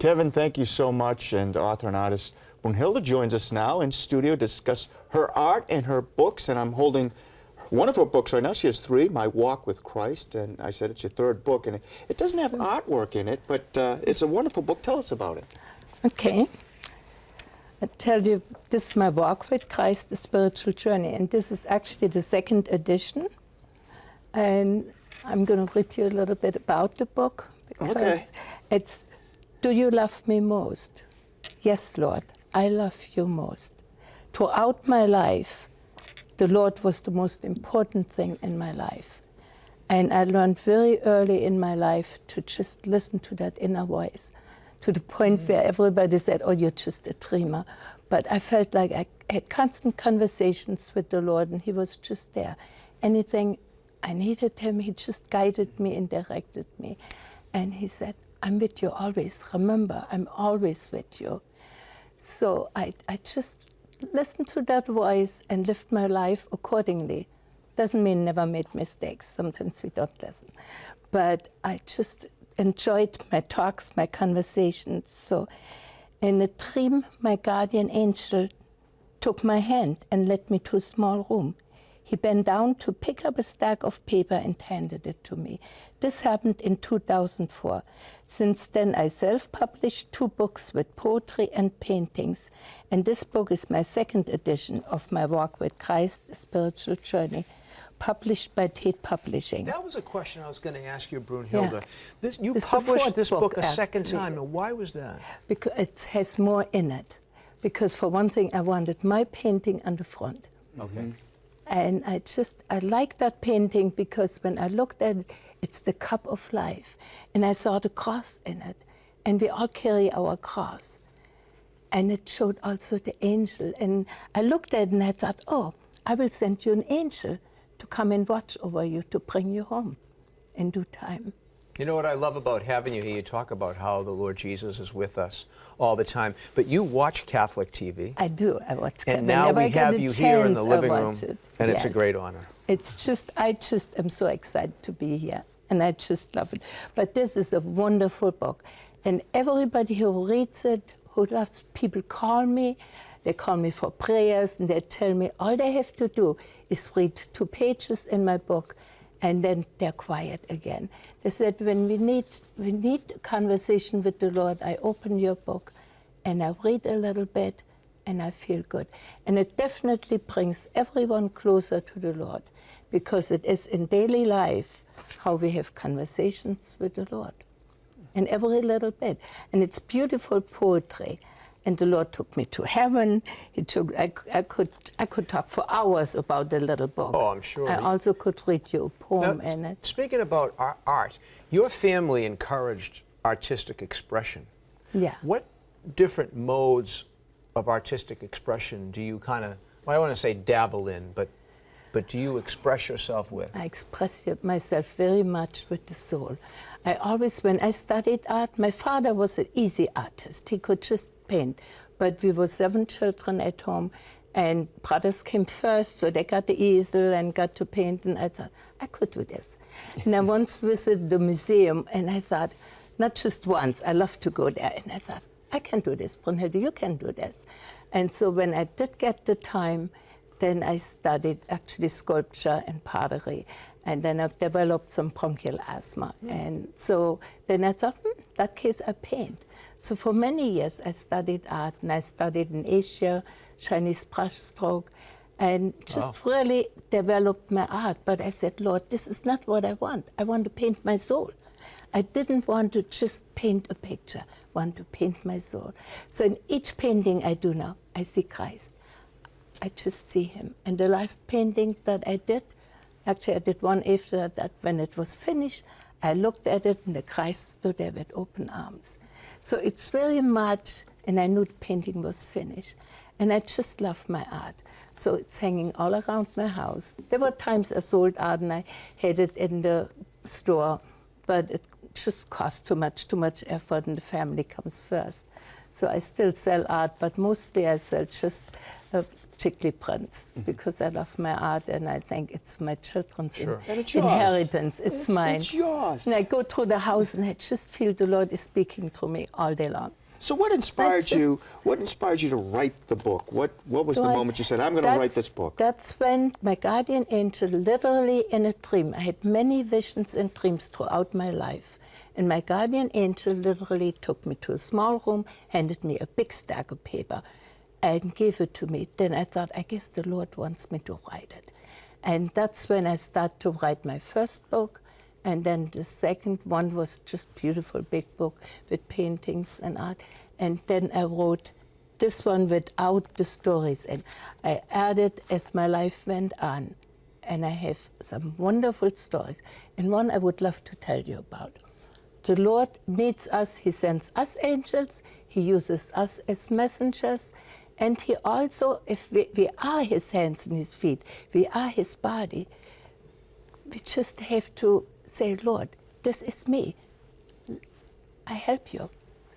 Kevin, thank you so much. And author and artist Brunhilde joins us now in studio to discuss her art and her books. And I'm holding one of her books right now. She has 3, My Walk with Christ. And I said it's your 3rd book. And it doesn't have artwork in it, but it's a wonderful book. Tell us about it. Okay. I tell you, this is My Walk with Christ, the Spiritual Journey. And this is actually the 2nd edition. And I'm going to read you a little bit about the book, because it's, do you love me most? Yes, Lord, I love you most. Throughout my life, the Lord was the most important thing in my life. And I learned very early in my life to just listen to that inner voice, to the point where everybody said, oh, you're just a dreamer. But I felt like I had constant conversations with the Lord, and he was just there. Anything I needed him, he just guided me and directed me. And he said, I'm with you always. Remember, I'm always with you. So I just listened to that voice and lived my life accordingly. Doesn't mean never made mistakes. Sometimes we don't listen. But I just enjoyed my talks, my conversations. So in a dream, my guardian angel took my hand and led me to a small room. He bent down to pick up a stack of paper and handed it to me. This happened in 2004. Since then, I self-published 2 books with poetry and paintings. And this book is my 2nd edition of My Walk with Christ, A Spiritual Journey, published by Tate Publishing. That was a question I was going to ask you, Brunhilde. Yeah. You published this book a 2nd time. And why was that? Because it has more in it. Because for one thing, I wanted my painting on the front. Okay. And I like that painting because when I looked at it, it's the cup of life. And I saw the cross in it. And we all carry our cross. And it showed also the angel. And I looked at it and I thought, oh, I will send you an angel to come and watch over you, to bring you home in due time. You know what I love about having you here? You talk about how the Lord Jesus is with us all the time. But you watch Catholic TV. I do. I watch Catholic. And now we have you here in the living room, and yes. It's a great honor. It's just, I just am so excited to be here, and I just love it. But this is a wonderful book, and everybody who reads it, who loves, people call me. They call me for prayers, and they tell me all they have to do is read 2 pages in my book, and then they're quiet again. They said, when we need a conversation with the Lord, I open your book and I read a little bit and I feel good. And it definitely brings everyone closer to the Lord, because it is in daily life how we have conversations with the Lord, in every little bit. And it's beautiful poetry. And the Lord took me to heaven. I could talk for hours about the little book. Oh, I'm sure. I also could read you a poem now, in it. Speaking about art, your family encouraged artistic expression. Yeah. What different modes of artistic expression do you kind of, well, I want to say dabble in, but do you express yourself with? I express myself very much with the soul. I always, when I studied art, my father was an easy artist. He could just paint. But we were 7 children at home, and brothers came first, so they got the easel and got to paint, and I thought, I could do this. And I once visited the museum, and I thought, not just once, I love to go there, and I thought, I can do this, Brunhilde, you can do this. And so when I did get the time, then I studied actually sculpture and pottery. And then I've developed some bronchial asthma. And so then I thought, in that case, I paint. So for many years, I studied art, and I studied in Asia, Chinese brushstroke, and just really developed my art. But I said, Lord, this is not what I want. I want to paint my soul. I didn't want to just paint a picture. I want to paint my soul. So in each painting I do now, I see Christ. I just see him. And the last painting that I did, actually I did one after that, when it was finished, I looked at it and the Christ stood there with open arms. So it's very much, and I knew the painting was finished. And I just love my art. So it's hanging all around my house. There were times I sold art and I had it in the store, but it just costs too much effort, and the family comes first. So I still sell art, but mostly I sell chickly prints because I love my art and I think it's my children's Sure. And it's yours. inheritance. It's mine. It's yours. And I go through the house and I just feel the Lord is speaking to me all day long. So what inspired That's just- you? What inspired you to write the book? What was the Right. moment you said, "I'm going to write this book"? That's when my guardian angel, literally in a dream, I had many visions and dreams throughout my life. And my guardian angel literally took me to a small room, handed me a big stack of paper, and gave it to me. Then I thought, I guess the Lord wants me to write it. And that's when I started to write my first book. And then the second one was just beautiful big book with paintings and art. And then I wrote this one without the stories. And I added as my life went on. And I have some wonderful stories. And one I would love to tell you about. The Lord needs us. He sends us angels. He uses us as messengers. And he also, if we are his hands and his feet, we are his body, we just have to say, Lord, this is me. I help you.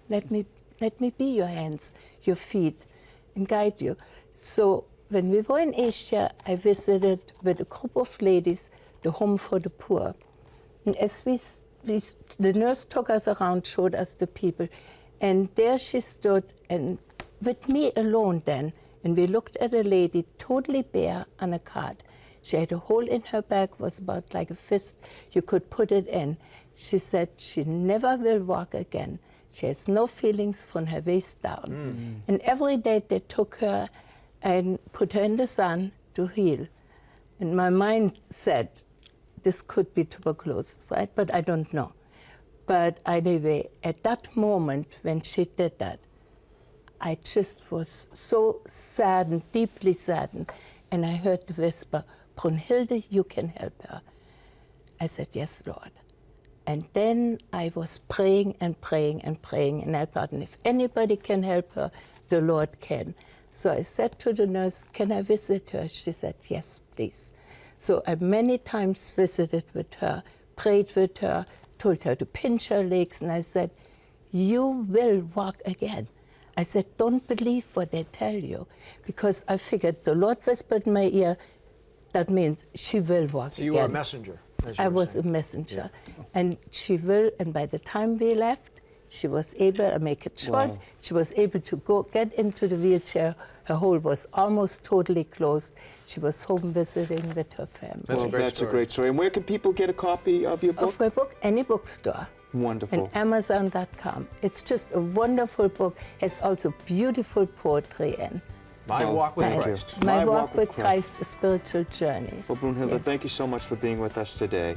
Let me be your hands, your feet, and guide you. So when we were in Asia, I visited with a group of ladies the home for the poor. And as the nurse took us around, showed us the people, and there she stood, and with me alone then, and we looked at a lady totally bare on a cart. She had a hole in her back, was about like a fist. You could put it in. She said she never will walk again. She has no feelings from her waist down. And every day they took her and put her in the sun to heal. And my mind said, this could be tuberculosis, right? But I don't know. But anyway, at that moment when she did that, I just was so saddened, deeply saddened. And I heard the whisper, Brunhilde, you can help her. I said, yes, Lord. And then I was praying and praying and praying. And I thought, and if anybody can help her, the Lord can. So I said to the nurse, can I visit her? She said, yes, please. So I many times visited with her, prayed with her, told her to pinch her legs. And I said, you will walk again. I said, don't believe what they tell you. Because I figured the Lord whispered in my ear, that means she will walk again. So you were a messenger. as you I were was saying. a messenger. And she will, and by the time we left, she was able, I make it short, Wow. she was able to get into the wheelchair. Her hole was almost totally closed. She was home visiting with her family. That's a Well, great that's story. a great story. And where can people get a copy of your book? Of my book, any bookstore. Wonderful. And Amazon.com. It's just a wonderful book. Has also beautiful poetry in. My Well, Walk with thank you. Christ. My Walk with Christ, a Spiritual Journey. Well, Brunhilde, Yes. thank you so much for being with us today.